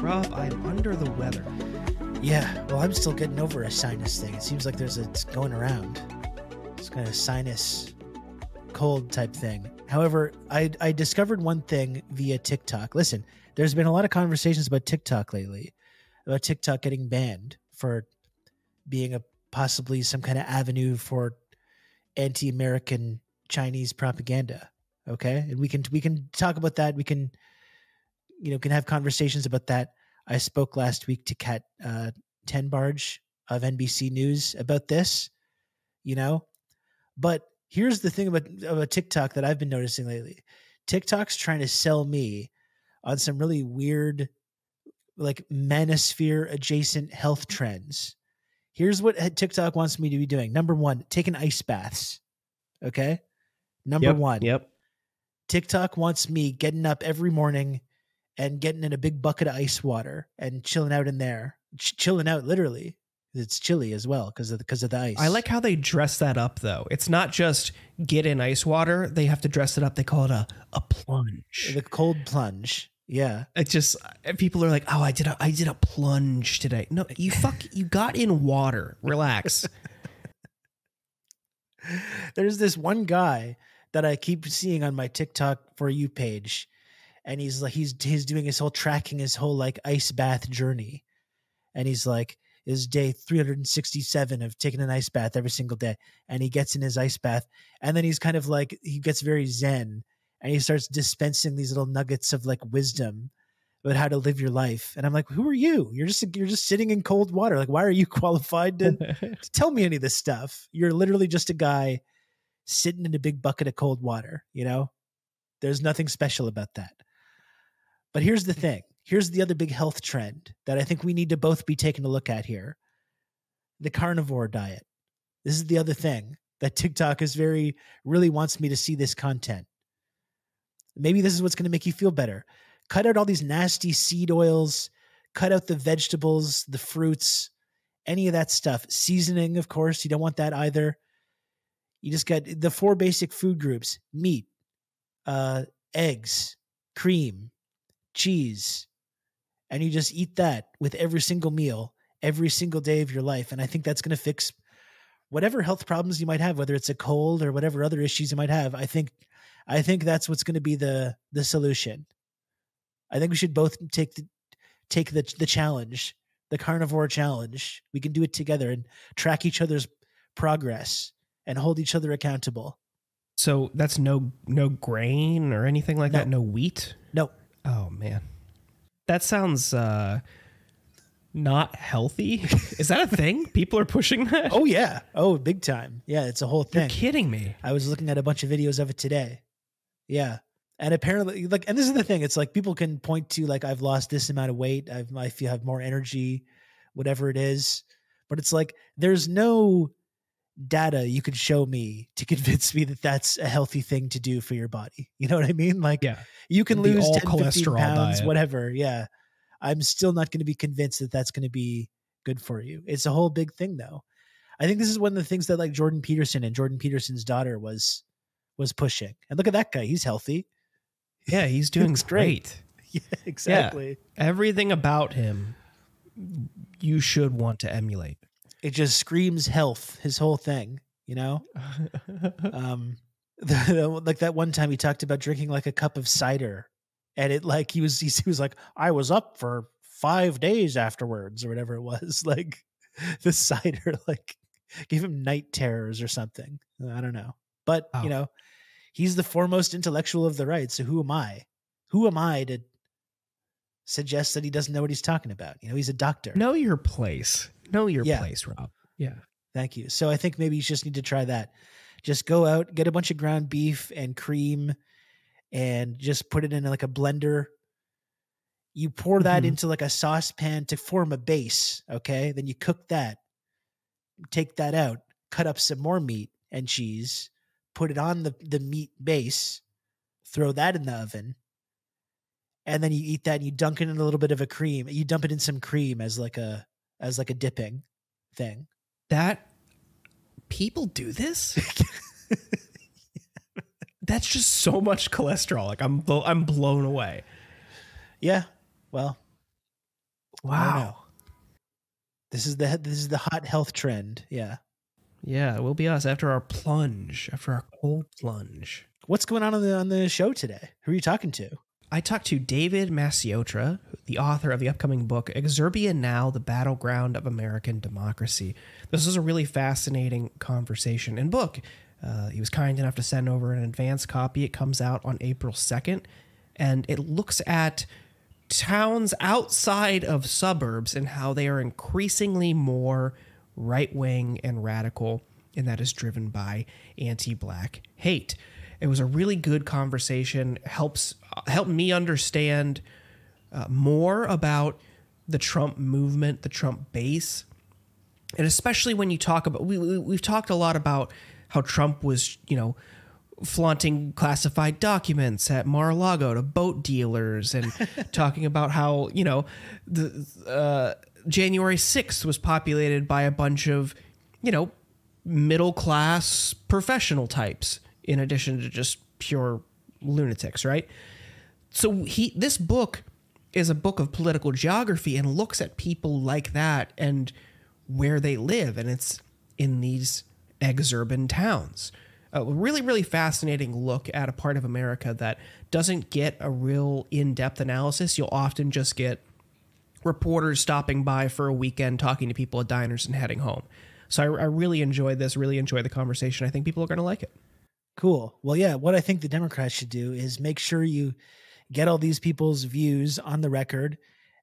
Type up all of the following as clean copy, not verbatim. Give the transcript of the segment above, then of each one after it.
Rob, I'm under the weather. Yeah, well, I'm still getting over a sinus thing. It seems like it's going around. It's kind of sinus cold type thing. However, I discovered one thing via TikTok. Listen, there's been a lot of conversations about TikTok lately, about TikTok getting banned for being possibly some kind of avenue for anti-American Chinese propaganda. Okay, and we can talk about that. We can have conversations about that. I spoke last week to Kat Tenbarge of NBC News about this, but here's the thing about TikTok that I've been noticing lately. TikTok's trying to sell me on some really weird, like manosphere adjacent health trends. Here's what TikTok wants me to be doing. Number one, taking ice baths. Okay. Number one. Yep. TikTok wants me getting up every morning and getting in a big bucket of ice water and chilling out in there, chilling out literally. It's chilly as well because of the ice. I like how they dress that up though. It's not just get in ice water. They have to dress it up. They call it a plunge. The cold plunge. Yeah. It's just, people are like, oh, I did a plunge today. No, you got in water. Relax. There's this one guy that I keep seeing on my TikTok For You page. And he's like, he's doing his whole tracking, his whole like ice bath journey. And he's like, is day 367 of taking an ice bath every single day. And he gets in his ice bath. And then he's kind of like, he gets very zen and he starts dispensing these little nuggets of like wisdom about how to live your life. And I'm like, who are you? You're just sitting in cold water. Like, why are you qualified to tell me any of this stuff? You're literally just a guy sitting in a big bucket of cold water. There's nothing special about that. But here's the thing. Here's the other big health trend that I think we need to both be taking a look at here. The carnivore diet. This is the other thing that TikTok really wants me to see this content. Maybe this is what's going to make you feel better. Cut out all these nasty seed oils. Cut out the vegetables, the fruits, any of that stuff. Seasoning, of course. You don't want that either. You just got the 4 basic food groups: meat, eggs, cream, cheese, and you just eat that with every single meal, every single day of your life. And I think that's going to fix whatever health problems you might have, whether it's a cold or whatever other issues you might have. I think that's what's going to be the solution. I think we should both take the challenge, the carnivore challenge. We can do it together and track each other's progress and hold each other accountable. So that's no grain or anything like that? No wheat? No. Oh, man. That sounds not healthy. Is that a thing? People are pushing that? Oh, yeah. Oh, big time. Yeah, it's a whole thing. You're kidding me. I was looking at a bunch of videos of it today. Yeah. And apparently, and this is the thing. It's like people can point to like, I've lost this amount of weight. I feel I have more energy, whatever it is. But it's like, there's no data you could show me to convince me that that's a healthy thing to do for your body. You know what I mean? Like, yeah, you can lose 10, 15 pounds, diet. Whatever. Yeah. I'm still not going to be convinced that that's going to be good for you. It's a whole big thing though. I think this is one of the things that like Jordan Peterson and Jordan Peterson's daughter was pushing. And look at that guy. He's healthy. Yeah. He's doing great. Yeah, exactly. Yeah. Everything about him you should want to emulate. It just screams health, his whole thing, like that one time he talked about drinking like a cup of cider, and it like he was like, I was up for 5 days afterwards or whatever it was. Like the cider like gave him night terrors or something. I don't know. But he's the foremost intellectual of the right. So who am I? Who am I to suggest that he doesn't know what he's talking about? He's a doctor. Know your place. Know your place, Rob. Yeah. Thank you. So I think maybe you just need to try that. Just go out, get a bunch of ground beef and cream, and just put it in like a blender. You pour that into like a saucepan to form a base. Okay. Then you cook that, take that out, cut up some more meat and cheese, put it on the meat base, throw that in the oven. And then you eat that and you dunk it in a little bit of a cream. You dump it in some cream as like a dipping thing. That people do this? That's just so much cholesterol. Like I'm blown away. Yeah. Well, wow. This is the hot health trend. Yeah. Yeah, it will be us after our cold plunge. What's going on the show today? Who are you talking to? I talked to David Masciotra, the author of the upcoming book, Exurbia Now, the Battleground of American Democracy. This is a really fascinating conversation and book. He was kind enough to send over an advance copy. It comes out on April 2nd, and it looks at towns outside of suburbs and how they are increasingly more right-wing and radical, and that is driven by anti-Black hate. It was a really good conversation. Helped me understand more about the Trump movement, the Trump base, and especially when you talk about we've talked a lot about how Trump was, flaunting classified documents at Mar-a-Lago to boat dealers and talking about how, the January 6th was populated by a bunch of, middle-class professional types in addition to just pure lunatics, right? So this book is a book of political geography and looks at people like that and where they live, and it's in these exurban towns. A really, really fascinating look at a part of America that doesn't get a real in-depth analysis. You'll often just get reporters stopping by for a weekend, talking to people at diners and heading home. So I really enjoyed this, really enjoyed the conversation. I think people are going to like it. Cool. Well, yeah, what I think the Democrats should do is make sure you get all these people's views on the record,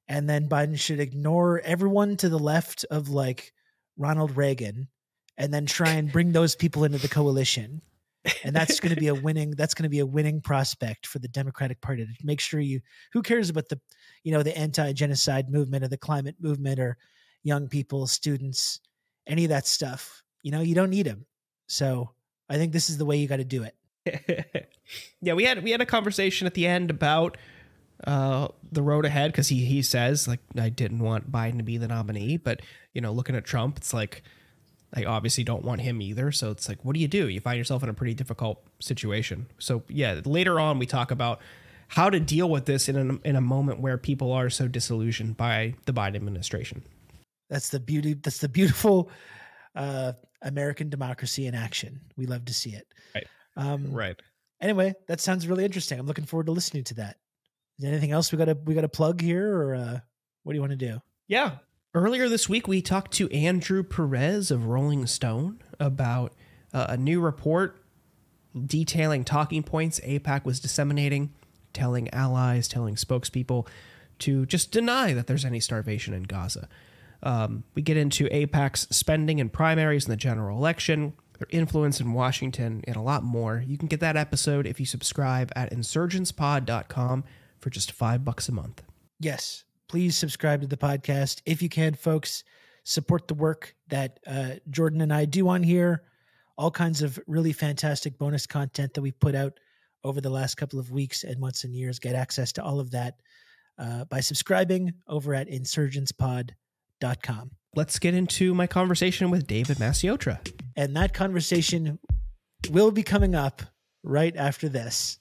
and then Biden should ignore everyone to the left of like Ronald Reagan and then try and bring those people into the coalition. And that's going to be a winning prospect for the Democratic Party. To make sure who cares about the anti-genocide movement or the climate movement or young people, students, any of that stuff. You don't need them. So I think this is the way you got to do it. Yeah, we had a conversation at the end about the road ahead, because he says, like, I didn't want Biden to be the nominee, but looking at Trump, it's like I obviously don't want him either. So it's like, what do? You find yourself in a pretty difficult situation. So yeah, later on we talk about how to deal with this in a moment where people are so disillusioned by the Biden administration. That's the beauty. That's the beautiful American democracy in action. We love to see it. Right. Right. Anyway, that sounds really interesting. I'm looking forward to listening to that. Is there anything else we got to plug here, or what do you want to do? Yeah. Earlier this week, we talked to Andrew Perez of Rolling Stone about a new report detailing talking points AIPAC was disseminating, telling allies, telling spokespeople to just deny that there's any starvation in Gaza. We get into AIPAC's spending in primaries in the general election, their influence in Washington, and a lot more. You can get that episode if you subscribe at insurgentspod.com for just $5 a month. Yes. Please subscribe to the podcast. If you can, folks, support the work that Jordan and I do on here. All kinds of really fantastic bonus content that we've put out over the last couple of weeks and months and years. Get access to all of that by subscribing over at insurgentspod.com. Let's get into my conversation with David Masciotra. And that conversation will be coming up right after this.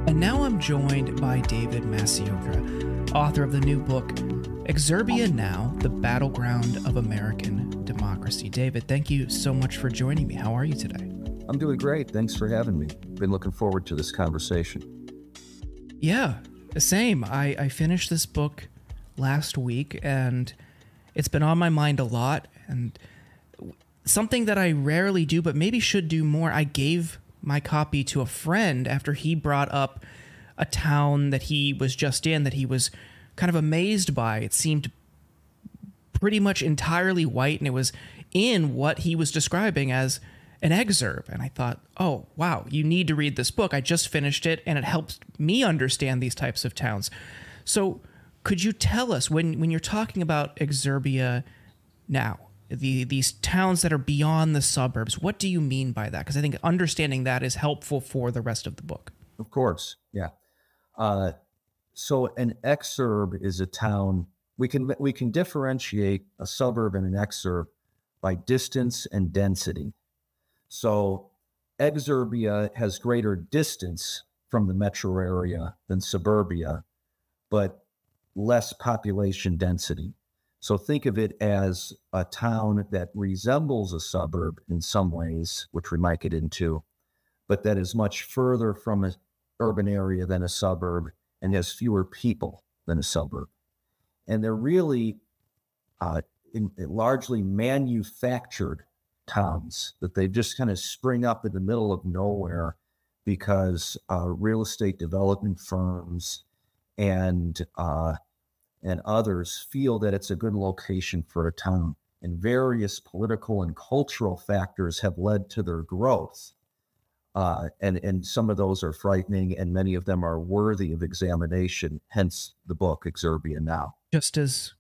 And now I'm joined by David Masciotra, author of the new book, Exurbia Now, the Battleground of American Democracy. David, thank you so much for joining me. How are you today? I'm doing great. Thanks for having me. Been looking forward to this conversation. Yeah, same. I finished this book last week, and it's been on my mind a lot, and something that I rarely do, but maybe should do more. I gave my copy to a friend after he brought up a town that he was just in that he was kind of amazed by. It seemed pretty much entirely white, and it was in what he was describing as an exurb. And I thought, oh, wow, you need to read this book. I just finished it, and it helps me understand these types of towns. So could you tell us, when you're talking about Exurbia Now, these towns that are beyond the suburbs, what do you mean by that? Because I think understanding that is helpful for the rest of the book. Of course, yeah. So an exurb is a town. We can differentiate a suburb and an exurb by distance and density. So Exurbia has greater distance from the metro area than suburbia, but less population density. So think of it as a town that resembles a suburb in some ways, which we might get into, but that is much further from an urban area than a suburb and has fewer people than a suburb. And they're really largely manufactured towns that they just kind of spring up in the middle of nowhere because real estate development firms and others feel that it's a good location for a town. And various political and cultural factors have led to their growth. And some of those are frightening, and many of them are worthy of examination, hence the book, Exurbia Now. Just as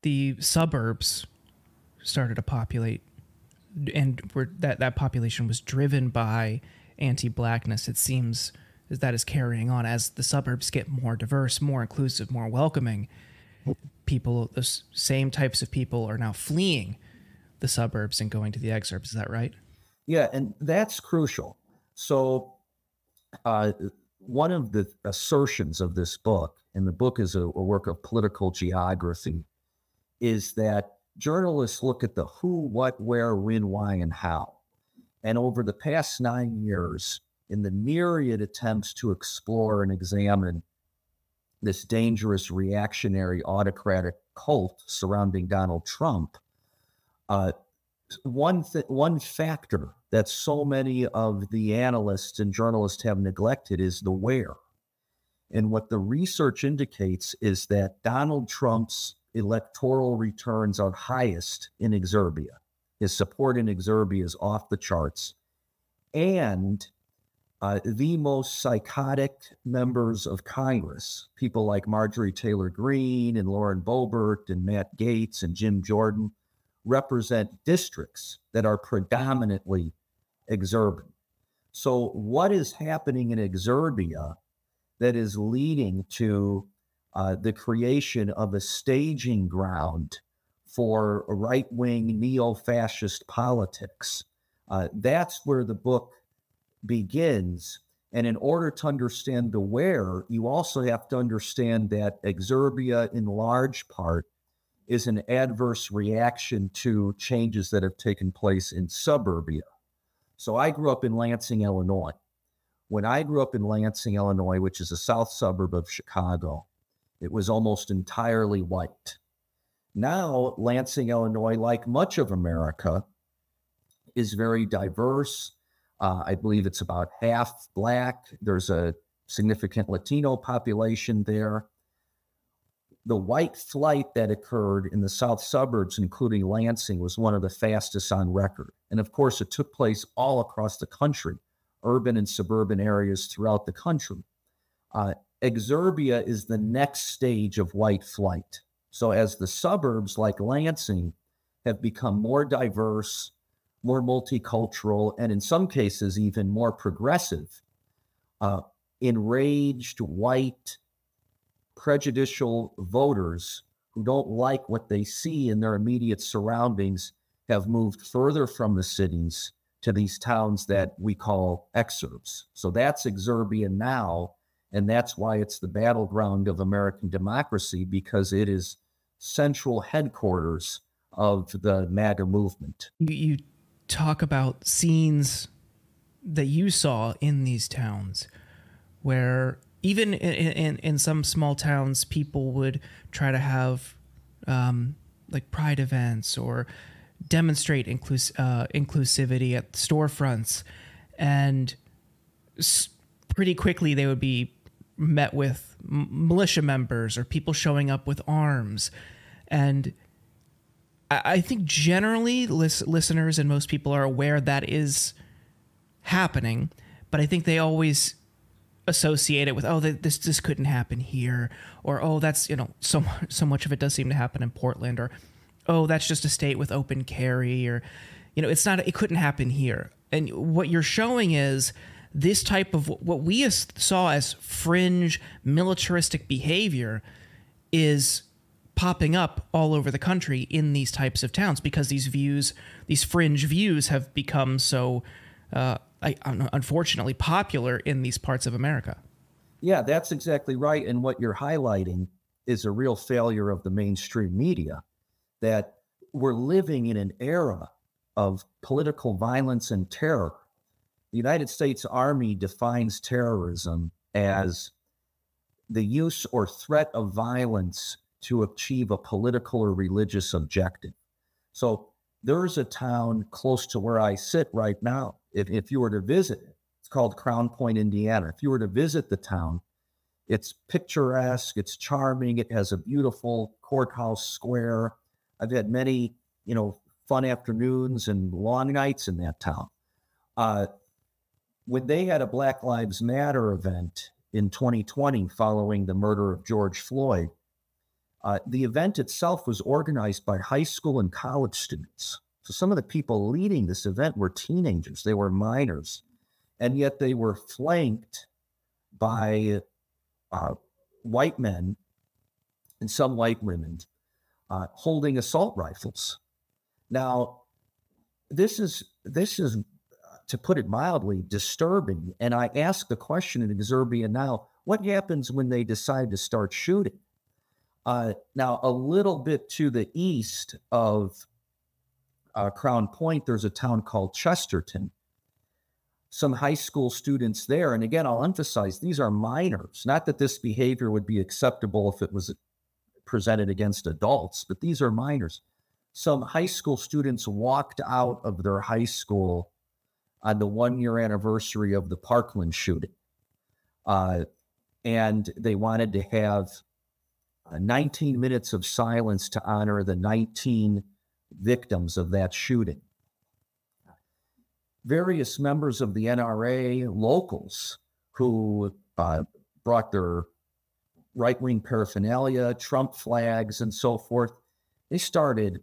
the suburbs started to populate, and that population was driven by anti-blackness, it seems that is carrying on as the suburbs get more diverse, more inclusive, more welcoming. People, those same types of people are now fleeing the suburbs and going to the exurbs. Is that right? Yeah, and that's crucial. So one of the assertions of this book, and the book is a work of political geography, is that journalists look at the who, what, where, when, why, and how. And over the past 9 years, in the myriad attempts to explore and examine this dangerous reactionary autocratic cult surrounding Donald Trump, one factor that so many of the analysts and journalists have neglected is the where. And what the research indicates is that Donald Trump's electoral returns are highest in Exurbia. His support in Exurbia is off the charts. And the most psychotic members of Congress, people like Marjorie Taylor Greene and Lauren Boebert and Matt Gaetz and Jim Jordan, represent districts that are predominantly exurban. So what is happening in Exurbia that is leading to the creation of a staging ground for right-wing neo-fascist politics? That's where the book begins. And in order to understand the where, you also have to understand that Exurbia, in large part, is an adverse reaction to changes that have taken place in suburbia. So I grew up in Lansing, Illinois. When I grew up in Lansing, Illinois, which is a south suburb of Chicago, it was almost entirely white. Now, Lansing, Illinois, like much of America, is very diverse. I believe it's about half Black. There's a significant Latino population there. The white flight that occurred in the south suburbs, including Lansing, was one of the fastest on record. And of course, it took place all across the country, urban and suburban areas throughout the country. Exurbia is the next stage of white flight. So as the suburbs, like Lansing, have become more diverse, more multicultural, and in some cases even more progressive, enraged white prejudicial voters who don't like what they see in their immediate surroundings have moved further from the cities to these towns that we call exurbs. So that's Exurbia Now, and that's why it's the battleground of American democracy, because it is central headquarters of the MAGA movement. You talk about scenes that you saw in these towns where even in some small towns, people would try to have like pride events or demonstrate inclusivity at storefronts. And pretty quickly they would be met with militia members or people showing up with arms. And I think generally listeners and most people are aware that is happening, but I think they always associate it with, oh, this couldn't happen here, or, oh, that's, so much of it does seem to happen in Portland, or, oh, that's just a state with open carry, or, it couldn't happen here. And what you're showing is this type of what we saw as fringe militaristic behavior is popping up all over the country in these types of towns, because these fringe views have become so, unfortunately, popular in these parts of America. Yeah, that's exactly right. And what you're highlighting is a real failure of the mainstream media, that we're living in an era of political violence and terror. The United States Army defines terrorism as the use or threat of violence to achieve a political or religious objective. So there's a town close to where I sit right now. If you were to visit it, it's called Crown Point, Indiana. If you were to visit the town, it's picturesque, it's charming, it has a beautiful courthouse square. I've had many, fun afternoons and long nights in that town. When they had a Black Lives Matter event in 2020 following the murder of George Floyd, the event itself was organized by high school and college students. So some of the people leading this event were teenagers, they were minors, and yet they were flanked by white men and some white women holding assault rifles. Now, this is, to put it mildly, disturbing. And I ask the question in Exurbia Now, what happens when they decide to start shooting? Now, a little bit to the east of Crown Point, there's a town called Chesterton. Some high school students there, and again, I'll emphasize, these are minors. Not that this behavior would be acceptable if it was presented against adults, but these are minors. Some high school students walked out of their high school on the 1-year anniversary of the Parkland shooting. And they wanted to have 19 minutes of silence to honor the 19 victims of that shooting. Various members of the NRA, locals, who brought their right-wing paraphernalia, Trump flags, and so forth, they started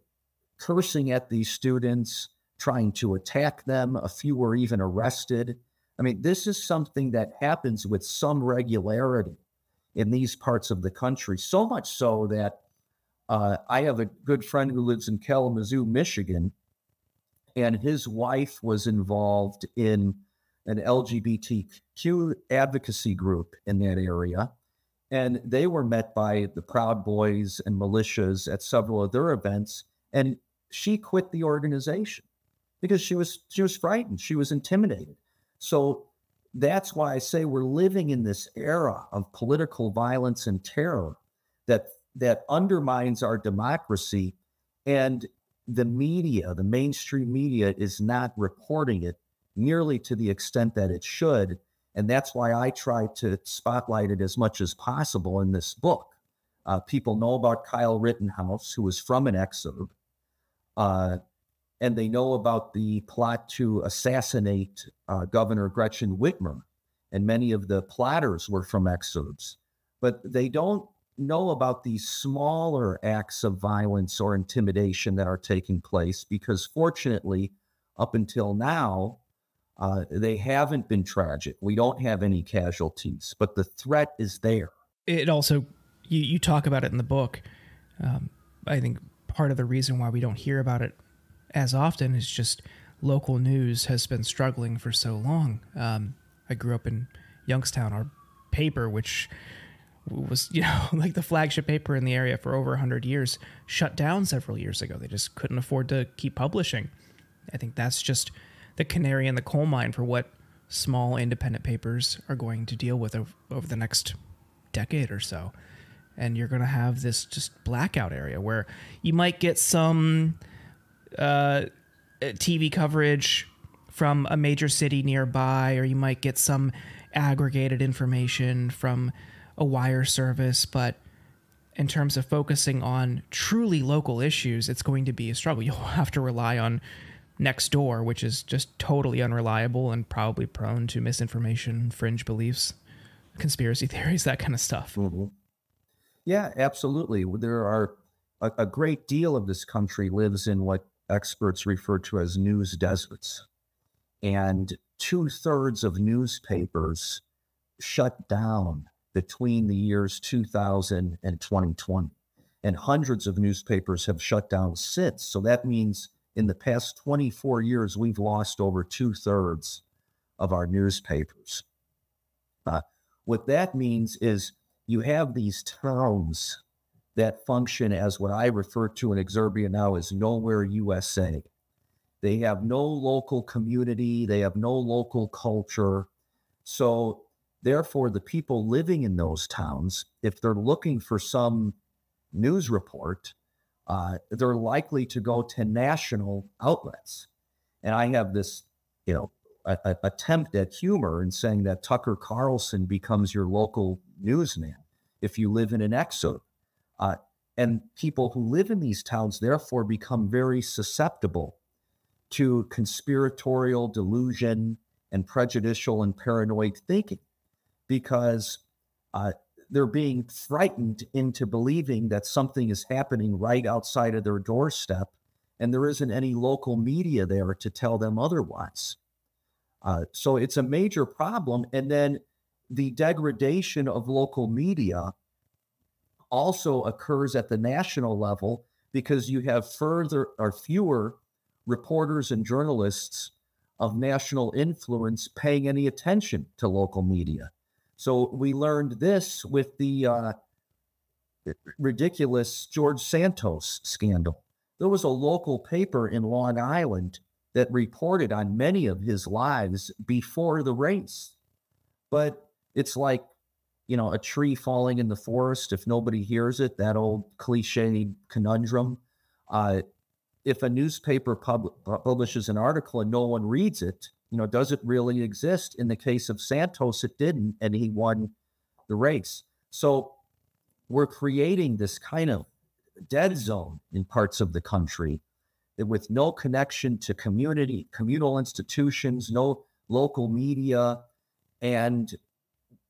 cursing at these students, trying to attack them. A few were even arrested. I mean, this is something that happens with some regularity in these parts of the country, so much so that I have a good friend who lives in Kalamazoo, Michigan, and his wife was involved in an LGBTQ advocacy group in that area. And they were met by the Proud Boys and militias at several of their events. And she quit the organization because she was frightened. She was intimidated. So that's why I say we're living in this era of political violence and terror that undermines our democracy, and the media, the mainstream media, is not reporting it nearly to the extent that it should. And that's why I try to spotlight it as much as possible in this book. People know about Kyle Rittenhouse, who was from an exurb, and they know about the plot to assassinate Governor Gretchen Whitmer, and many of the plotters were from exurbs. But they don't know about these smaller acts of violence or intimidation that are taking place, because fortunately, up until now, they haven't been tragic. We don't have any casualties, but the threat is there. It also, you talk about it in the book. I think part of the reason why we don't hear about it as often is just local news has been struggling for so long. I grew up in Youngstown. Our paper, which was, like the flagship paper in the area for over 100 years, shut down several years ago. They just couldn't afford to keep publishing. I think that's just the canary in the coal mine for what small independent papers are going to deal with over the next decade or so. And you're going to have this just blackout area where you might get some TV coverage from a major city nearby, or you might get some aggregated information from a wire service. But in terms of focusing on truly local issues, it's going to be a struggle. You'll have to rely on Nextdoor, which is just totally unreliable and probably prone to misinformation, fringe beliefs, conspiracy theories, that kind of stuff. Mm-hmm. Yeah, absolutely. There are a great deal of this country lives in what experts refer to as news deserts. And 2/3 of newspapers shut down between the years 2000 and 2020. And hundreds of newspapers have shut down since. So that means in the past 24 years, we've lost over 2/3 of our newspapers. What that means is you have these towns that function as what I refer to in Exurbia Now as nowhere USA. They have no local community. They have no local culture. So therefore, the people living in those towns, if they're looking for some news report, they're likely to go to national outlets. And I have this, attempt at humor in saying that Tucker Carlson becomes your local newsman if you live in an exurb. And people who live in these towns therefore become very susceptible to conspiratorial delusion and prejudicial and paranoid thinking, because they're being frightened into believing that something is happening right outside of their doorstep, and there isn't any local media there to tell them otherwise. So it's a major problem. And then the degradation of local media also occurs at the national level because you have fewer reporters and journalists of national influence paying any attention to local media. So we learned this with the ridiculous George Santos scandal. There was a local paper in Long Island that reported on many of his lives before the race. But it's like, a tree falling in the forest if nobody hears it, that old cliche conundrum. If a newspaper publishes an article and no one reads it, does it really exist? In the case of Santos, it didn't, and he won the race. So we're creating this kind of dead zone in parts of the country with no connection to communal institutions, no local media, and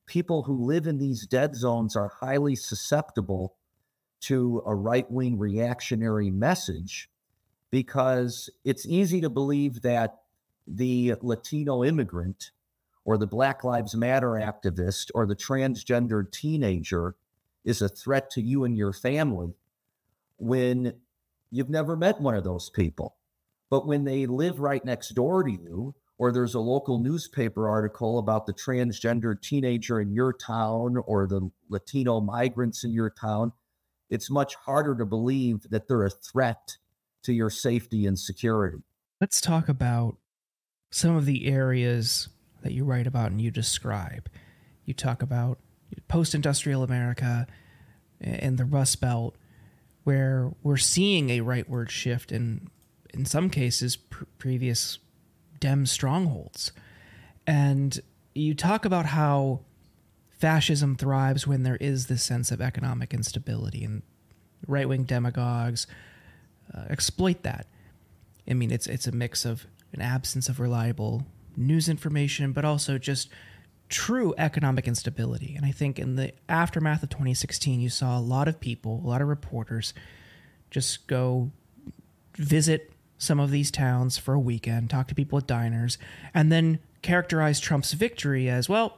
people who live in these dead zones are highly susceptible to a right-wing reactionary message, because it's easy to believe that the Latino immigrant or the Black Lives Matter activist or the transgender teenager is a threat to you and your family when you've never met one of those people. But when they live right next door to you, or there's a local newspaper article about the transgender teenager in your town or the Latino migrants in your town, it's much harder to believe that they're a threat to your safety and security. Let's talk about some of the areas that you write about and you describe. You talk about post-industrial America and the Rust Belt, where we're seeing a rightward shift in some cases, previous Dem strongholds. And you talk about how fascism thrives when there is this sense of economic instability, and right-wing demagogues exploit that. I mean, it's a mix of an absence of reliable news information, but also just true economic instability. And I think in the aftermath of 2016, you saw a lot of people, a lot of reporters just go visit some of these towns for a weekend, talk to people at diners, and then characterize Trump's victory as, well,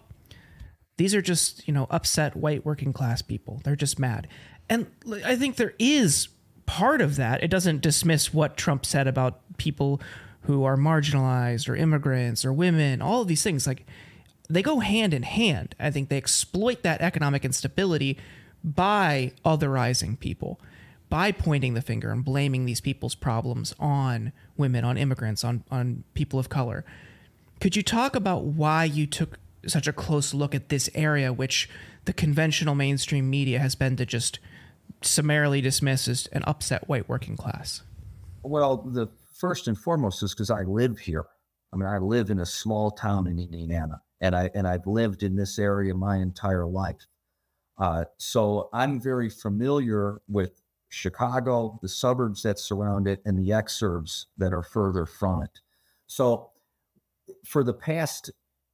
these are just, upset white working class people. They're just mad. And I think there is part of that. It doesn't dismiss what Trump said about people who are marginalized or immigrants or women, all of these things. Like, they go hand in hand. I think they exploit that economic instability by otherizing people, by pointing the finger and blaming these people's problems on women, on immigrants, on people of color. Could you talk about why you took such a close look at this area, which the conventional mainstream media has been to just summarily dismiss as an upset white working class? Well, the first and foremost is because I live here. I mean, I live in a small town in Indiana, and I've lived in this area my entire life. So I'm very familiar with Chicago, the suburbs that surround it, and the exurbs that are further from it. So for the past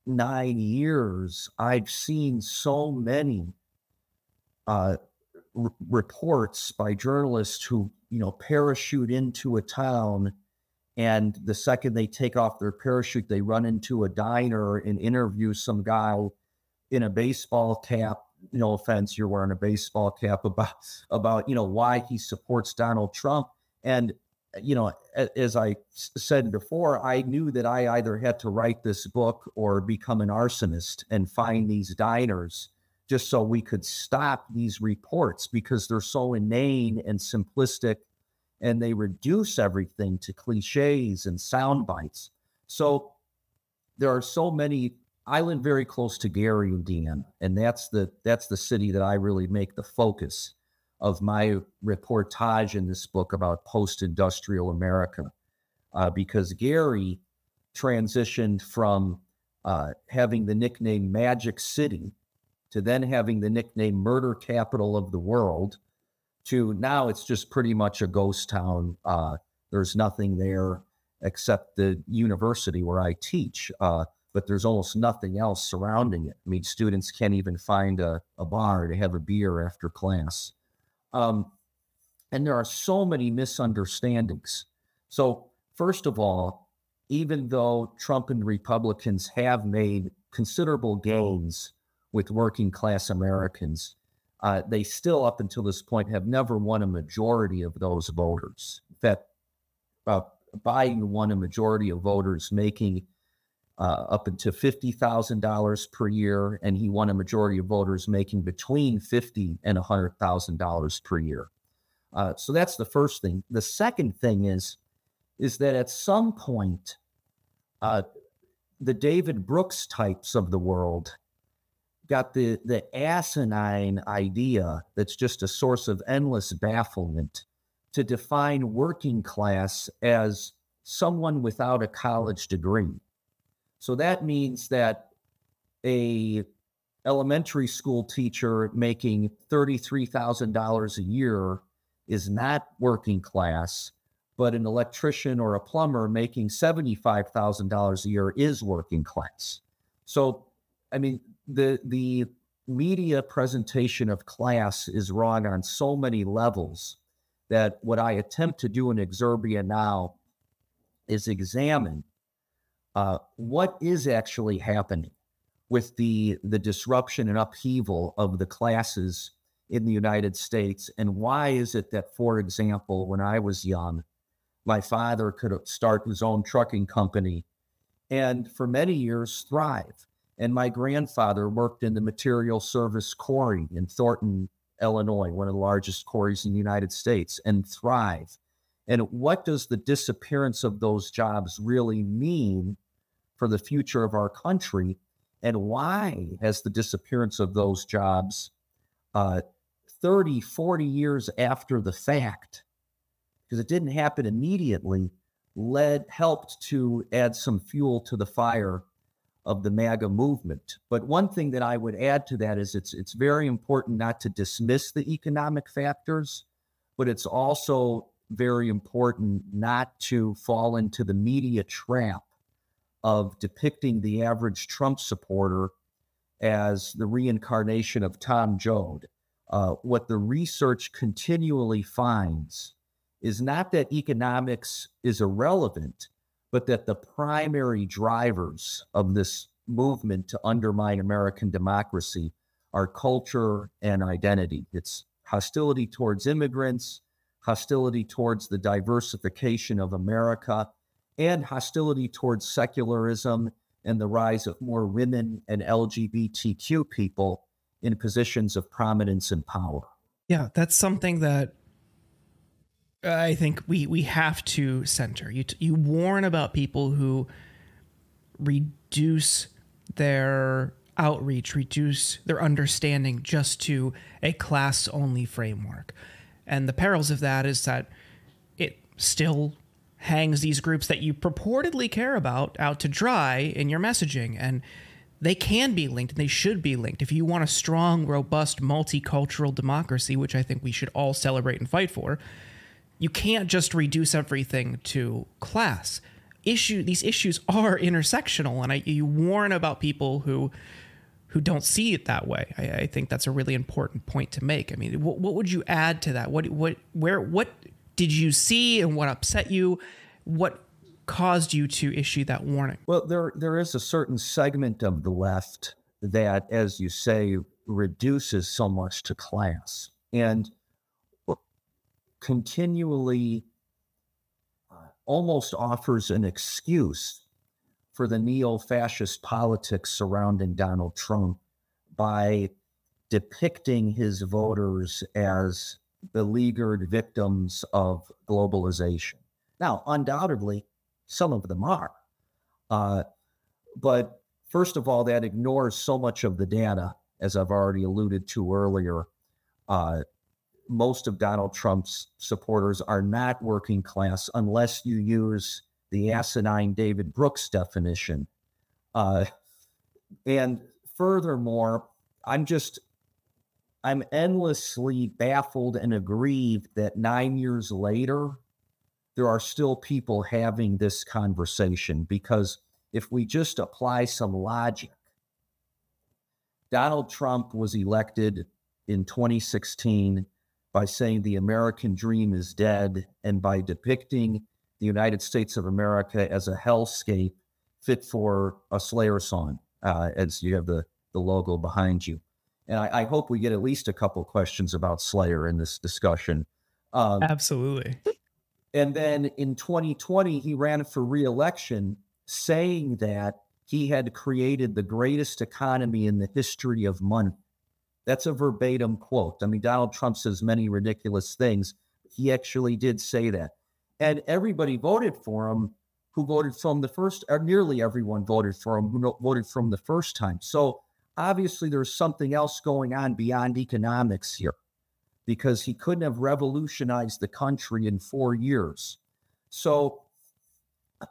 9 years, I've seen so many reports by journalists who, parachute into a town, and the second they take off their parachute, they run into a diner and interview some guy in a baseball cap. No offense, you're wearing a baseball cap, about why he supports Donald Trump. And as I said before, I knew that I either had to write this book or become an arsonist and find these diners, just so we could stop these reports, because they're so inane and simplistic, and they reduce everything to cliches and sound bites. So there are so many. I live very close to Gary, Indiana, and that's the city that I really make the focus of my reportage in this book about post-industrial America, because Gary transitioned from having the nickname Magic City to then having the nickname Murder Capital of the World, to now it's just pretty much a ghost town. There's nothing there except the university where I teach, but there's almost nothing else surrounding it. I mean, students can't even find a bar to have a beer after class. And there are so many misunderstandings. So first of all, even though Trump and Republicans have made considerable gains with working class Americans, they still, up until this point, have never won a majority of those voters. In fact, Biden won a majority of voters making up into $50,000 per year, and he won a majority of voters making between $50,000 and $100,000 per year. So that's the first thing. The second thing is that at some point, the David Brooks types of the world got the asinine idea, that's just a source of endless bafflement, to define working class as someone without a college degree. So that means that a elementary school teacher making $33,000 a year is not working class, but an electrician or a plumber making $75,000 a year is working class. So, I mean, the media presentation of class is wrong on so many levels that what I attempt to do in Exurbia Now is examine what is actually happening with the disruption and upheaval of the classes in the United States, and why is it that, for example, when I was young, my father could start his own trucking company and for many years thrive, and my grandfather worked in the material service quarry in Thornton, Illinois, one of the largest quarries in the United States, and thrive. And what does the disappearance of those jobs really mean for the future of our country? And why has the disappearance of those jobs 30, 40 years after the fact, because it didn't happen immediately, helped to add some fuel to the fire of the MAGA movement? But one thing that I would add to that is it's very important not to dismiss the economic factors, but it's also very important not to fall into the media trap of depicting the average Trump supporter as the reincarnation of Tom Joad. What the research continually finds is not that economics is irrelevant, but that the primary drivers of this movement to undermine American democracy are culture and identity. It's hostility towards immigrants, hostility towards the diversification of America, and hostility towards secularism and the rise of more women and LGBTQ people in positions of prominence and power. Yeah, that's something that I think we have to center. You warn about people who reduce their outreach, reduce their understanding just to a class-only framework. And the perils of that is that it still hangs these groups that you purportedly care about out to dry in your messaging. And they can be linked, and they should be linked. If you want a strong, robust, multicultural democracy, which I think we should all celebrate and fight for, you can't just reduce everything to class. These issues are intersectional, and you warn about people who don't see it that way. I think that's a really important point to make. I mean, what would you add to that? What did you see, and what upset you? What caused you to issue that warning? Well, there is a certain segment of the left that, as you say, reduces so much to class and continually almost offers an excuse for the neo-fascist politics surrounding Donald Trump by depicting his voters as beleaguered victims of globalization. Now, undoubtedly, some of them are. But first of all, that ignores so much of the data, as I've already alluded to earlier. Most of Donald Trump's supporters are not working class unless you use the asinine David Brooks definition. And furthermore, I'm endlessly baffled and aggrieved that 9 years later, there are still people having this conversation, because if we just apply some logic, Donald Trump was elected in 2016 by saying the American dream is dead and by depicting the United States of America as a hellscape fit for a Slayer song, as you have the logo behind you. And I hope we get at least a couple questions about Slayer in this discussion. Absolutely. And then in 2020, he ran for re-election saying that he had created the greatest economy in the history of money. That's a verbatim quote. I mean, Donald Trump says many ridiculous things. He actually did say that. And everybody voted for him who voted from the first, or nearly everyone voted for him who voted from the first time. So obviously there's something else going on beyond economics here, because he couldn't have revolutionized the country in 4 years. So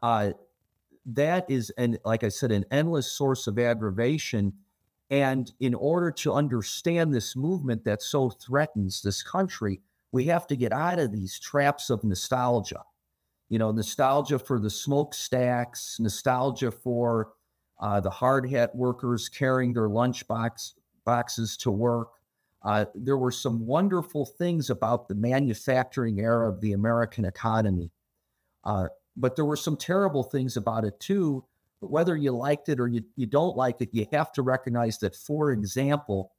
that is, and like I said, an endless source of aggravation. And in order to understand this movement that so threatens this country, we have to get out of these traps of nostalgia. You know, nostalgia for the smokestacks, nostalgia for the hard hat workers carrying their lunch boxes to work. There were some wonderful things about the manufacturing era of the American economy, but there were some terrible things about it too. But whether you liked it or you don't like it, you have to recognize that, for example,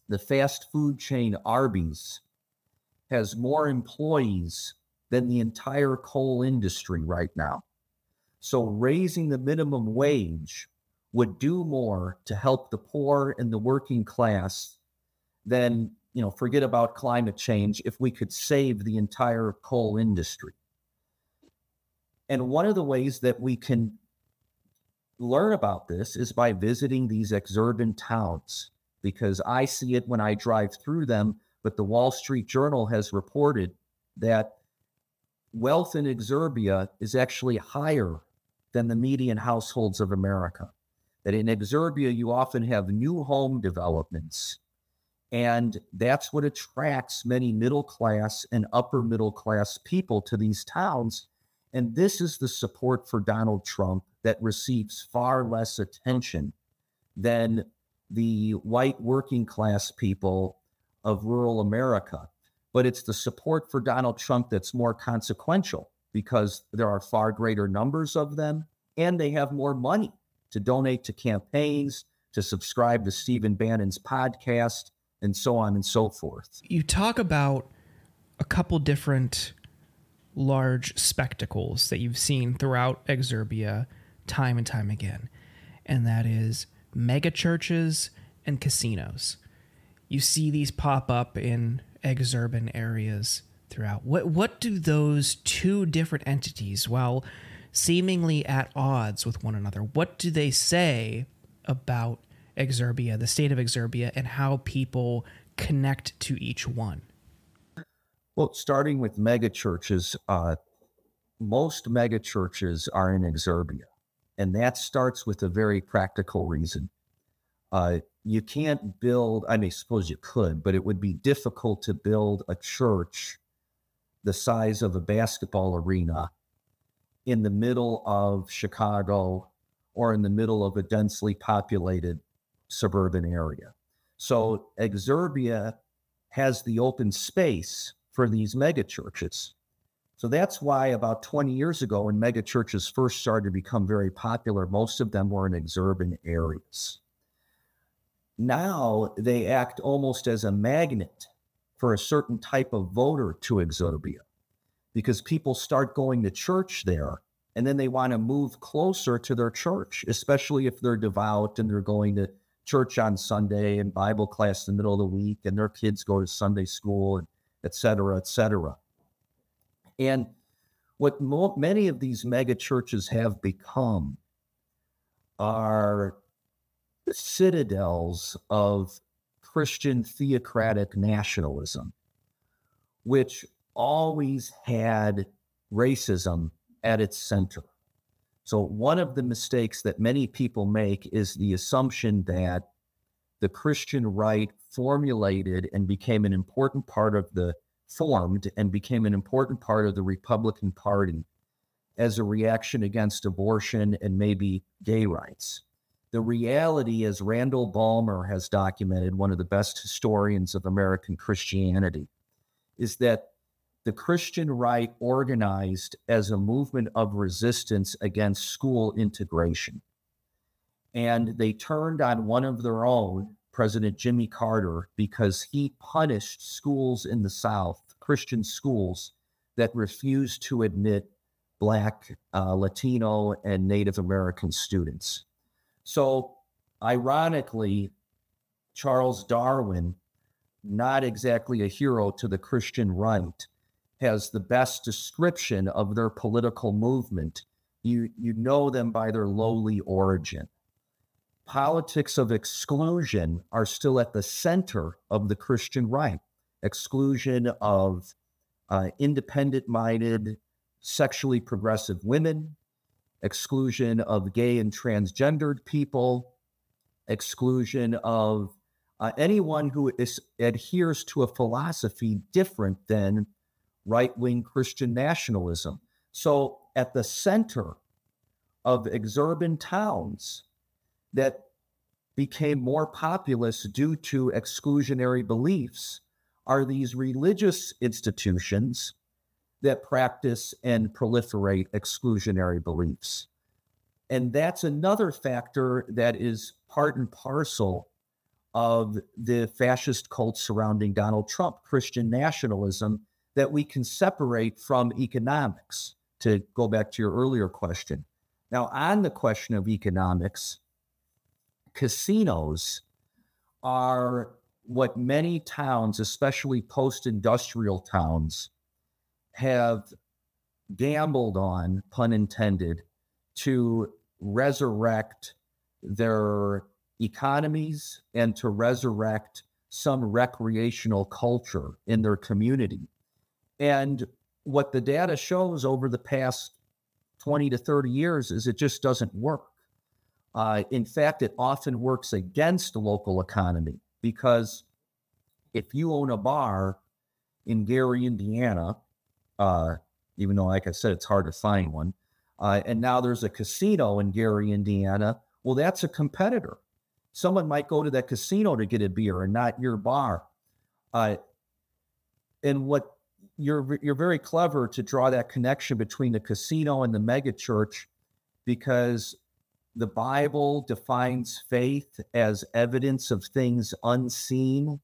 the fast food chain Arby's has more employees than the entire coal industry right now. So raising the minimum wage would do more to help the poor and the working class than, forget about climate change, if we could save the entire coal industry. And one of the ways that we can learn about this is by visiting these exurban towns, because I see it when I drive through them, but the Wall Street Journal has reported that wealth in Exurbia is actually higher than the median households of America. That in Exurbia, you often have new home developments, and that's what attracts many middle class and upper middle class people to these towns. And this is the support for Donald Trump that receives far less attention than the white working class people of rural America. But it's the support for Donald Trump that's more consequential, because there are far greater numbers of them, and they have more money to donate to campaigns, to subscribe to Stephen Bannon's podcast, and so on and so forth. You talk about a couple different large spectacles that you've seen throughout Exurbia time and time again, and that is mega churches and casinos. You see these pop up in exurban areas throughout. What do those two different entities, while seemingly at odds with one another, what do they say about Exurbia, the state of Exurbia, and how people connect to each one? Well, starting with mega churches, most megachurches are in Exurbia, and that starts with a very practical reason. You can't build, I mean, suppose you could, but it would be difficult to build a church the size of a basketball arena in the middle of Chicago or in the middle of a densely populated suburban area. So Exurbia has the open space for these megachurches. So that's why about 20 years ago, when megachurches first started to become very popular, most of them were in exurban areas. Now they act almost as a magnet for a certain type of voter to Exurbia, because people start going to church there and then they want to move closer to their church, especially if they're devout and they're going to church on Sunday and Bible class in the middle of the week, and their kids go to Sunday school, and et cetera, et cetera. And what many of these mega churches have become are citadels of Christian theocratic nationalism, which always had racism at its center. So one of the mistakes that many people make is the assumption that the Christian right formed and became an important part of the Republican Party as a reaction against abortion and maybe gay rights. The reality, as Randall Balmer has documented, one of the best historians of American Christianity, is that the Christian right organized as a movement of resistance against school integration. And they turned on one of their own, President Jimmy Carter, because he punished schools in the South, Christian schools, that refused to admit Black, Latino, and Native American students. So, ironically, Charles Darwin, not exactly a hero to the Christian right, has the best description of their political movement. You know them by their lowly origin. Politics of exclusion are still at the center of the Christian right. Exclusion of independent-minded, sexually progressive women, exclusion of gay and transgendered people, exclusion of anyone who adheres to a philosophy different than right-wing Christian nationalism. So at the center of exurban towns that became more populous due to exclusionary beliefs are these religious institutions that practice and proliferate exclusionary beliefs. And that's another factor that is part and parcel of the fascist cult surrounding Donald Trump, Christian nationalism, that we can separate from economics, to go back to your earlier question. Now, on the question of economics, casinos are what many towns, especially post-industrial towns, have gambled on, pun intended, to resurrect their economies and to resurrect some recreational culture in their community. And what the data shows over the past 20 to 30 years is it just doesn't work. In fact, it often works against the local economy, because if you own a bar in Gary, Indiana, even though, like I said, it's hard to find one, and now there's a casino in Gary, Indiana, well, that's a competitor. Someone might go to that casino to get a beer and not your bar. And what you're very clever to draw that connection between the casino and the megachurch, because the Bible defines faith as evidence of things unseen.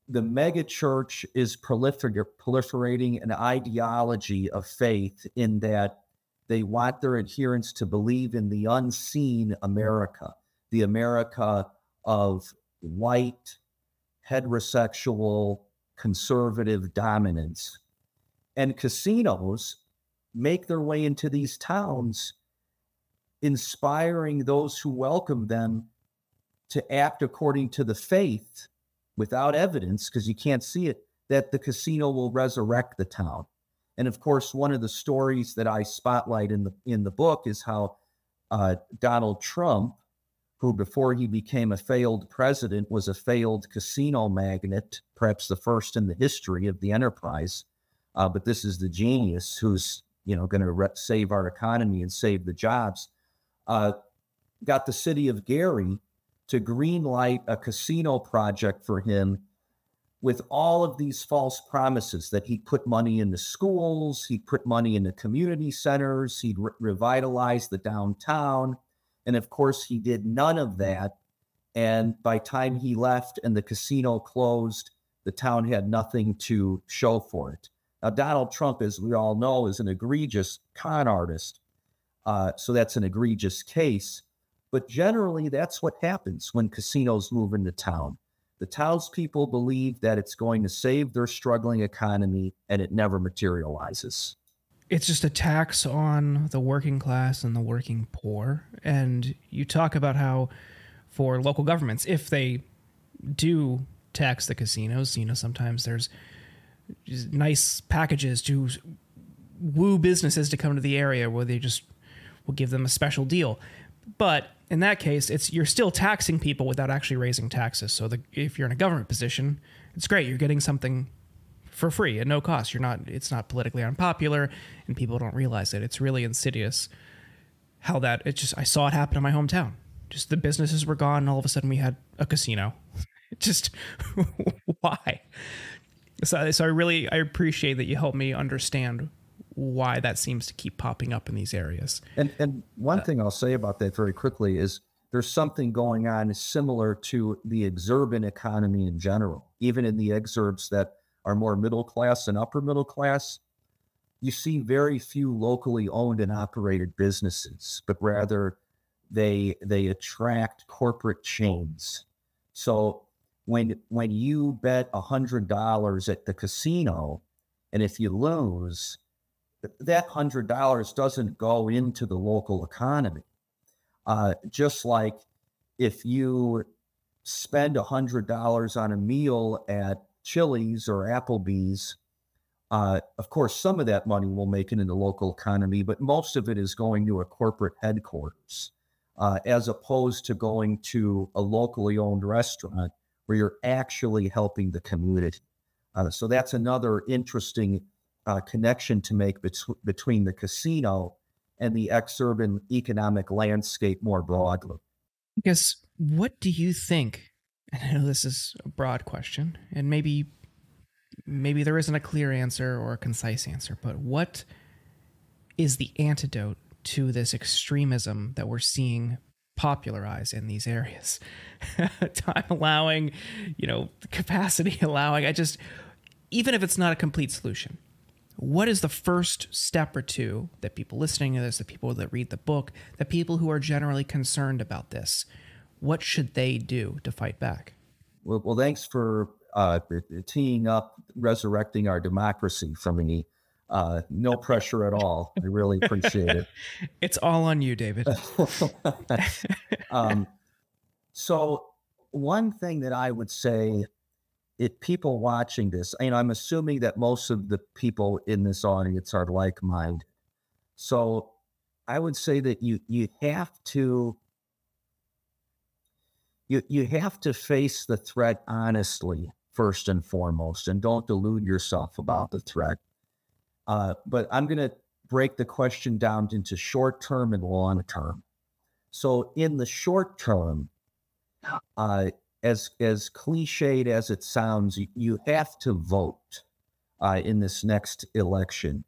The megachurch is proliferating an ideology of faith in that they want their adherents to believe in the unseen America, the America of white, heterosexual, conservative dominance. And casinos make their way into these towns, inspiring those who welcome them to act according to the faith without evidence, because you can't see it, that the casino will resurrect the town. And of course, one of the stories that I spotlight in the book is how Donald Trump, who before he became a failed president was a failed casino magnate, perhaps the first in the history of the enterprise. But this is the genius who's going to save our economy and save the jobs. Got the city of Gary to greenlight a casino project for him with all of these false promises that he'd put money into schools, he'd put money into community centers, he'd revitalize the downtown. And of course, he did none of that. And by the time he left and the casino closed, the town had nothing to show for it. Now, Donald Trump, as we all know, is an egregious con artist. So that's an egregious case. But generally, that's what happens when casinos move into town. The townspeople believe that it's going to save their struggling economy, and it never materializes. It's just a tax on the working class and the working poor. And you talk about how for local governments, if they do tax the casinos, sometimes there's nice packages to woo businesses to come to the area where they just will give them a special deal. But in that case, you're still taxing people without actually raising taxes. So if you're in a government position, it's great. You're getting something for free at no cost. It's not politically unpopular, and people don't realize it. It's really insidious how I saw it happen in my hometown. Just the businesses were gone, and all of a sudden we had a casino. Just why? So I appreciate that you helped me understand why that seems to keep popping up in these areas. And one thing I'll say about that very quickly is there's something going on similar to the exurban economy in general. Even in the exurbs that are more middle class and upper middle class, you see very few locally owned and operated businesses, but rather they attract corporate chains. So when you bet $100 at the casino, and if you lose, that $100 doesn't go into the local economy. Just like if you spend $100 on a meal at Chili's or Applebee's, of course, some of that money will make it in the local economy, but most of it is going to a corporate headquarters, as opposed to going to a locally owned restaurant where you're actually helping the community. So that's another interesting connection to make between the casino and the exurban economic landscape more broadly. I guess, what do you think? And I know this is a broad question, and maybe there isn't a clear answer or a concise answer, but what is the antidote to this extremism that we're seeing popularize in these areas? Time allowing, capacity allowing, even if it's not a complete solution, what is the first step or two that people listening to this, the people that read the book, the people who are generally concerned about this, what should they do to fight back? Well, thanks for teeing up resurrecting our democracy for me. No pressure at all. I really appreciate it. It's all on you, David. So one thing that I would say, if people watching this, I'm assuming that most of the people in this audience are like-minded. So I would say that you have to face the threat honestly, first and foremost, and don't delude yourself about the threat. But I'm going to break the question down into short term and long term. So in the short term, as cliched as it sounds, you have to vote in this next election.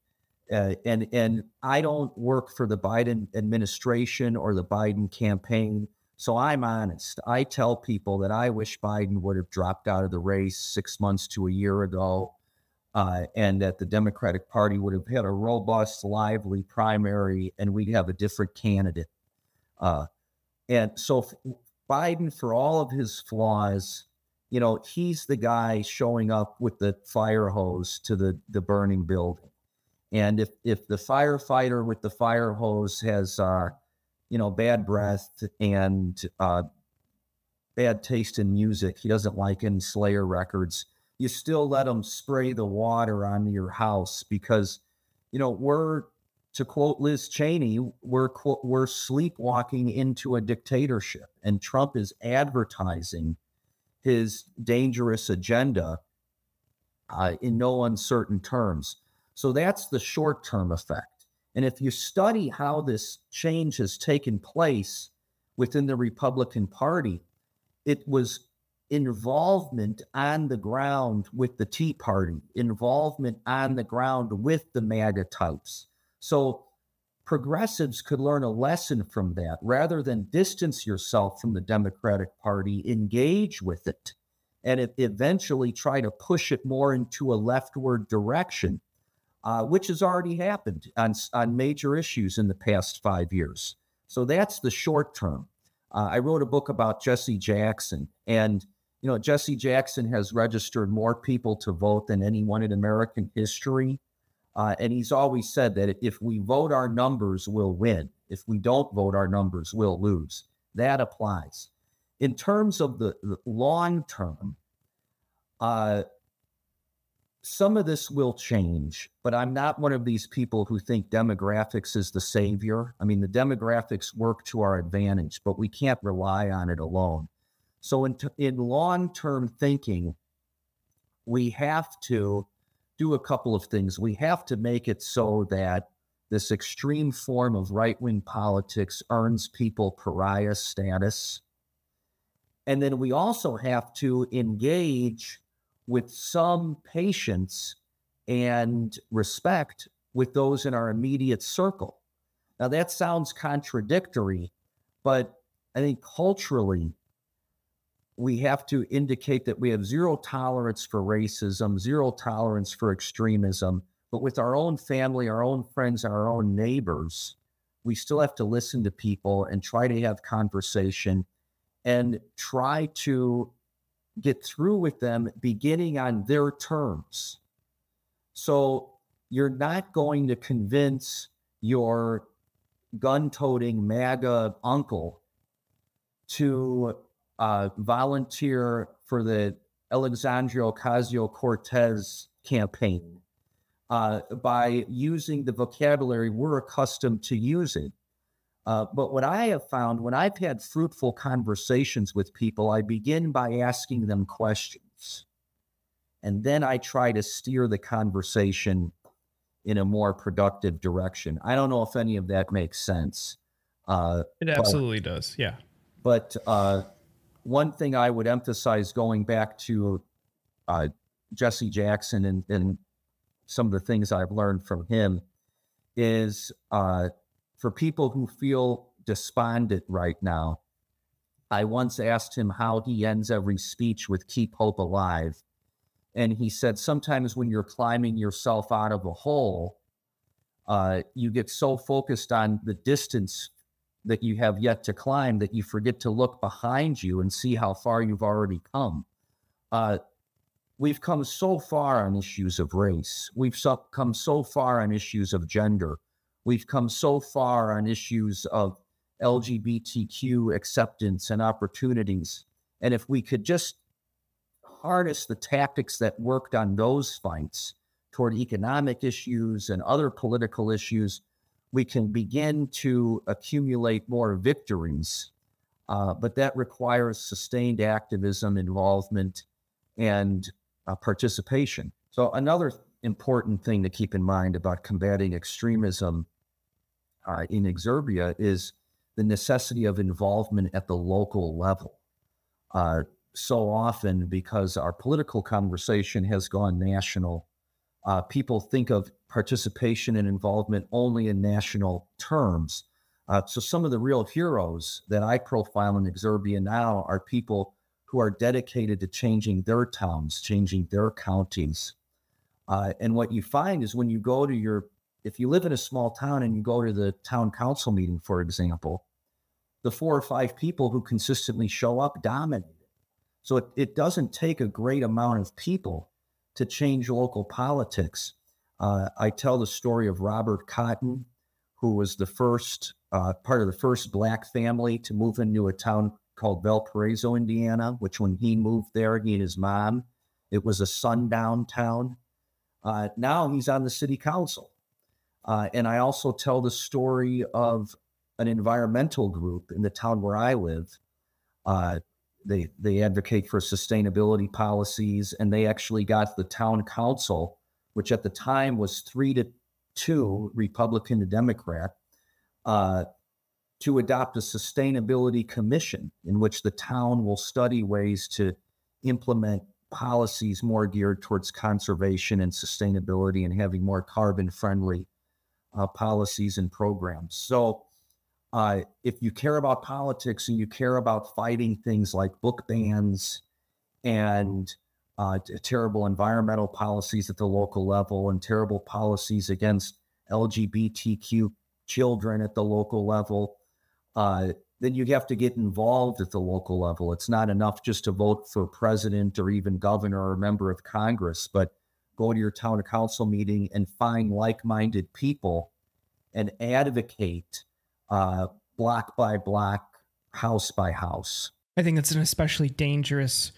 And I don't work for the Biden administration or the Biden campaign, so I'm honest. I tell people that I wish Biden would have dropped out of the race 6 months to a year ago, and that the Democratic Party would have had a robust, lively primary, and we'd have a different candidate. And so Biden, for all of his flaws, he's the guy showing up with the fire hose to the burning building. And if the firefighter with the fire hose has, bad breath and bad taste in music, he doesn't like any Slayer records, you still let him spray the water on your house because we're, to quote Liz Cheney, we're sleepwalking into a dictatorship, and Trump is advertising his dangerous agenda in no uncertain terms. So that's the short-term effect. And if you study how this change has taken place within the Republican Party, it was involvement on the ground with the Tea Party, involvement on the ground with the MAGA types. So progressives could learn a lesson from that. Rather than distance yourself from the Democratic Party, engage with it, and eventually try to push it more into a leftward direction, which has already happened on major issues in the past 5 years. So that's the short term. I wrote a book about Jesse Jackson, and Jesse Jackson has registered more people to vote than anyone in American history. And he's always said that if we vote our numbers, we'll win. If we don't vote our numbers, we'll lose. That applies. In terms of the long term, some of this will change, but I'm not one of these people who think demographics is the savior. I mean, the demographics work to our advantage, but we can't rely on it alone. So in long-term thinking, we have to do a couple of things. We have to make it so that this extreme form of right-wing politics earns people pariah status. And then we also have to engage with some patience and respect with those in our immediate circle. Now, that sounds contradictory, but I think culturally, we have to indicate that we have zero tolerance for racism, zero tolerance for extremism, but with our own family, our own friends, and our own neighbors, we still have to listen to people and try to have conversation and try to get through with them beginning on their terms. So you're not going to convince your gun-toting MAGA uncle to volunteer for the Alexandria Ocasio-Cortez campaign by using the vocabulary we're accustomed to using. But what I have found, when I've had fruitful conversations with people, I begin by asking them questions. And then I try to steer the conversation in a more productive direction. I don't know if any of that makes sense. It absolutely does, yeah. But one thing I would emphasize, going back to Jesse Jackson and some of the things I've learned from him, is for people who feel despondent right now, I once asked him how he ends every speech with "Keep hope alive." And he said, sometimes when you're climbing yourself out of a hole, you get so focused on the distance that you have yet to climb that you forget to look behind you and see how far you've already come. We've come so far on issues of race. We've come so far on issues of gender. We've come so far on issues of LGBTQ acceptance and opportunities. And if we could just harness the tactics that worked on those fights toward economic issues and other political issues, we can begin to accumulate more victories. But that requires sustained activism, involvement, and participation. So another important thing to keep in mind about combating extremism in Exurbia is the necessity of involvement at the local level. So often, because our political conversation has gone national, people think of participation and involvement only in national terms. So some of the real heroes that I profile in Exurbia Now are people who are dedicated to changing their towns, changing their counties. And what you find is when you go to if you live in a small town and you go to the town council meeting, for example, the 4 or 5 people who consistently show up dominate. So it doesn't take a great amount of people to change local politics. I tell the story of Robert Cotton, who was the first part of the first Black family to move into a town called Valparaiso, Indiana, which when he moved there, he and his mom, it was a sundown town. Now he's on the city council. And I also tell the story of an environmental group in the town where I live. They advocate for sustainability policies, and they actually got the town council, which at the time was 3-2 Republican to Democrat, to adopt a sustainability commission in which the town will study ways to implement policies more geared towards conservation and sustainability and having more carbon-friendly policies and programs. So if you care about politics and you care about fighting things like book bans and terrible environmental policies at the local level and terrible policies against LGBTQ children at the local level, then you have to get involved at the local level. It's not enough just to vote for president or even governor or member of Congress, but go to your town council meeting and find like-minded people and advocate block by block, house by house. I think it's an especially dangerous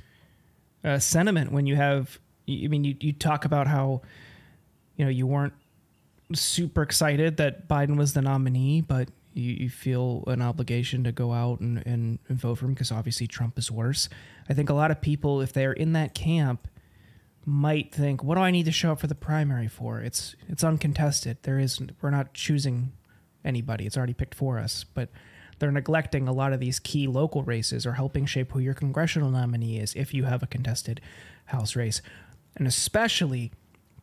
sentiment when you have, I mean, you talk about how, you weren't super excited that Biden was the nominee, but you feel an obligation to go out and vote for him because obviously Trump is worse. I think a lot of people, if they're in that camp, might think, what do I need to show up for the primary for? It's uncontested. We're not choosing anybody. It's already picked for us. But they're neglecting a lot of these key local races or helping shape who your congressional nominee is if you have a contested House race. And especially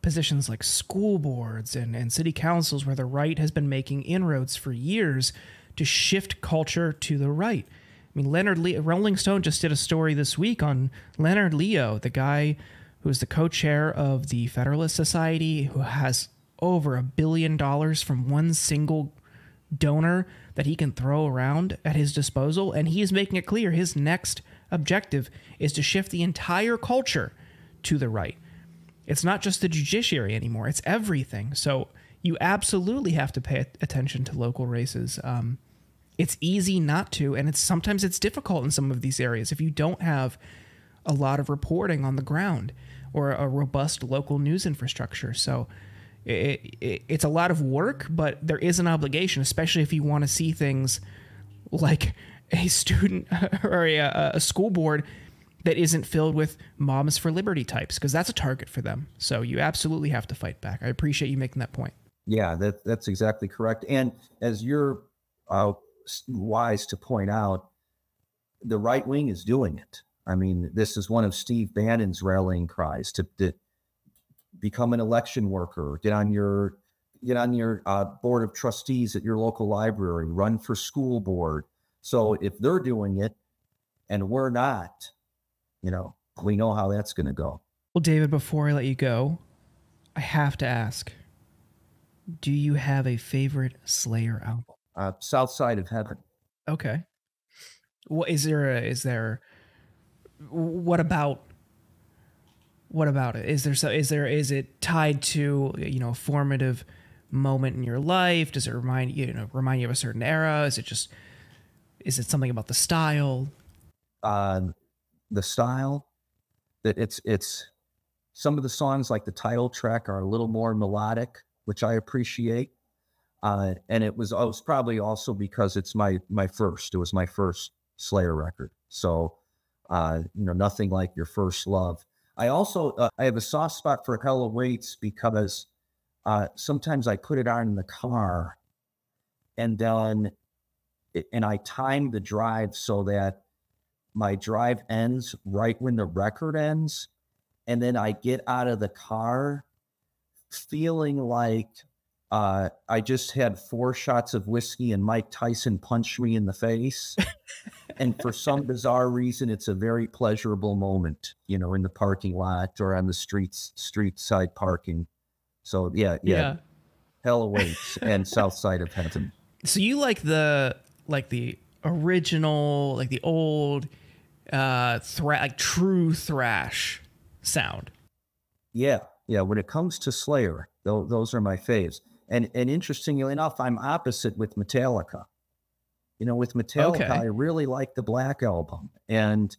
positions like school boards and city councils where the right has been making inroads for years to shift culture to the right. I mean, Rolling Stone just did a story this week on Leonard Leo, the guy who is the co-chair of the Federalist Society, who has over $1 billion from one single donor that he can throw around at his disposal. And he is making it clear his next objective is to shift the entire culture to the right. It's not just the judiciary anymore. It's everything. So you absolutely have to pay attention to local races. It's easy not to, and sometimes it's difficult in some of these areas if you don't have a lot of reporting on the ground or a robust local news infrastructure. So it's a lot of work, but there is an obligation, especially if you want to see things like a student or a school board that isn't filled with Moms for Liberty types, because that's a target for them. So you absolutely have to fight back. I appreciate you making that point. Yeah, that's exactly correct. And as you're wise to point out, the right wing is doing it. I mean, this is one of Steve Bannon's rallying cries to become an election worker, get on your board of trustees at your local library, run for school board. So if they're doing it and we're not, we know how that's going to go. Well, David, before I let you go, I have to ask, do you have a favorite Slayer album? South Side of Heaven. Okay. What is there? What about it? Is it tied to, a formative moment in your life? Does it remind you of a certain era? Is it something about the style? The style, that it's some of the songs like the title track are a little more melodic, which I appreciate. And it was probably also because it was my first Slayer record. So, nothing like Your First Love. I also, I have a soft spot for Hell Awaits because sometimes I put it on in the car and I time the drive so that my drive ends right when the record ends. And then I get out of the car feeling like I just had 4 shots of whiskey and Mike Tyson punched me in the face. And for some bizarre reason, it's a very pleasurable moment, in the parking lot or on the street side parking. So yeah. Hell Awaits and South Side of Heaven. So you like the original, like the old, true thrash sound. Yeah. When it comes to Slayer, those are my faves. And interestingly enough, I'm opposite with Metallica. With Metallica, okay. I really like the Black Album. And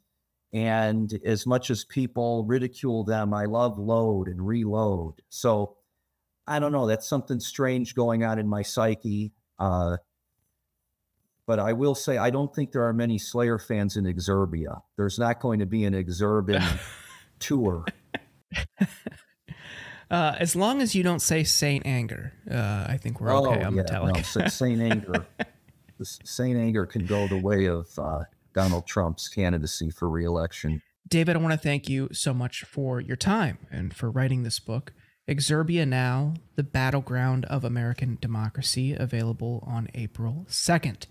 as much as people ridicule them, I love Load and Reload. So I don't know. That's something strange going on in my psyche. But I will say, I don't think there are many Slayer fans in Exurbia. There's not going to be an Exurban tour. As long as you don't say Saint Anger, I think we're okay on Metallica. No, Saint Anger. Saint Anger can go the way of Donald Trump's candidacy for re-election. David, I want to thank you so much for your time and for writing this book. Exurbia Now, the Battleground of American Democracy, available on April 2nd.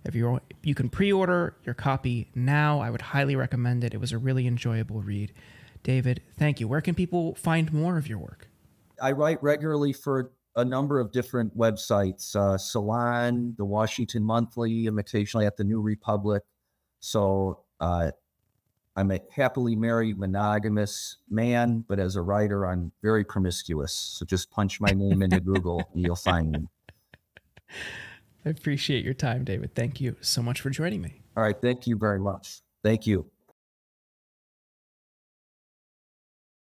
If you can pre-order your copy now, I would highly recommend it. It was a really enjoyable read. David, thank you. Where can people find more of your work? I write regularly for a number of different websites, Salon, the Washington Monthly, I'm occasionally at the New Republic. So I'm a happily married, monogamous man, but as a writer, I'm very promiscuous. So just punch my name into Google and you'll find me. I appreciate your time, David. Thank you so much for joining me. All right. Thank you very much. Thank you.